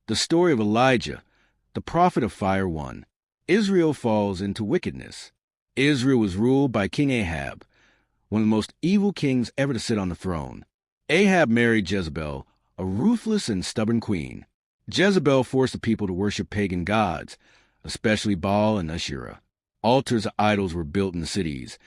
The story of Elijah, the prophet of fire 1. Israel falls into wickedness. Israel was ruled by King Ahab, one of the most evil kings ever to sit on the throne. Ahab married Jezebel, a ruthless and stubborn queen. Jezebel forced the people to worship pagan gods, especially Baal and Asherah. Altars of idols were built in the cities.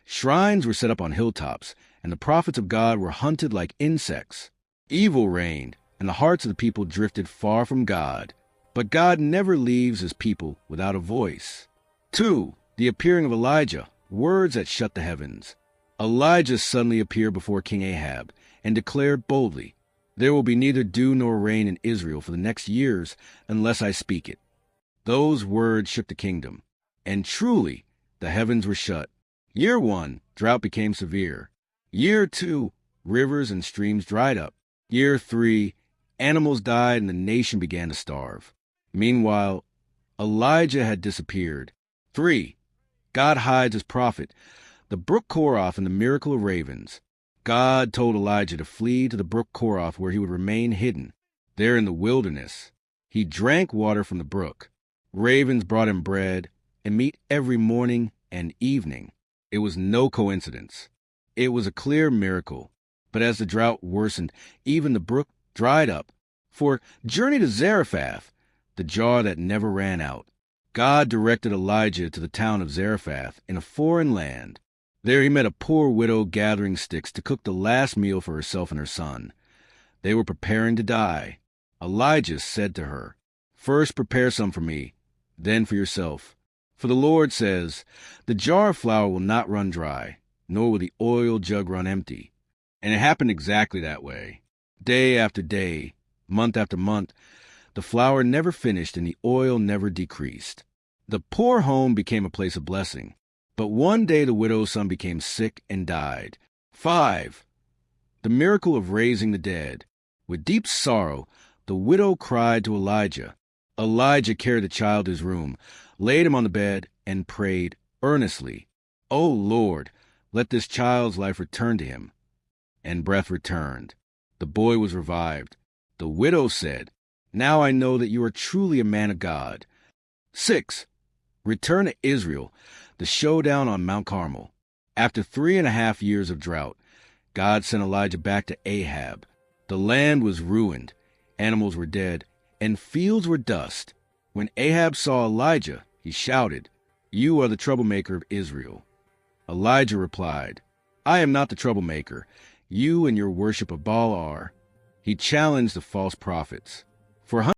Shrines were set up on hilltops, and the prophets of God were hunted like insects. Evil reigned, and the hearts of the people drifted far from God. But God never leaves his people without a voice. 2. The appearing of Elijah, words that shut the heavens. Elijah suddenly appeared before King Ahab and declared boldly, "There will be neither dew nor rain in Israel for the next years unless I speak it." Those words shook the kingdom, and truly the heavens were shut. Year 1, drought became severe. Year 2, rivers and streams dried up. Year 3, animals died and the nation began to starve. Meanwhile, Elijah had disappeared. 3. God hides his prophet, the brook Koroth, in the miracle of ravens. God told Elijah to flee to the brook Koroth, where he would remain hidden. There in the wilderness, he drank water from the brook. Ravens brought him bread and meat every morning and evening. It was no coincidence. It was a clear miracle. But as the drought worsened, even the brook dried up. For journey to Zarephath, the jar that never ran out. God directed Elijah to the town of Zarephath in a foreign land. There he met a poor widow gathering sticks to cook the last meal for herself and her son. They were preparing to die. Elijah said to her, "First prepare some for me, then for yourself. For the Lord says, the jar of flour will not run dry, nor will the oil jug run empty." And it happened exactly that way. Day after day, month after month, the flour never finished and the oil never decreased. The poor home became a place of blessing. But one day the widow's son became sick and died. 5. The miracle of raising the dead. With deep sorrow, the widow cried to Elijah. Elijah carried the child to his room, laid him on the bed, and prayed earnestly, "O Lord, let this child's life return to him." And breath returned. The boy was revived. The widow said, "Now I know that you are truly a man of God." 6. Return to Israel, the showdown on Mount Carmel. After 3.5 years of drought, God sent Elijah back to Ahab. The land was ruined, animals were dead, and fields were dust. When Ahab saw Elijah, he shouted, "You are the troublemaker of Israel." Elijah replied, "I am not the troublemaker. You and your worship of Baal are." He challenged the false prophets. For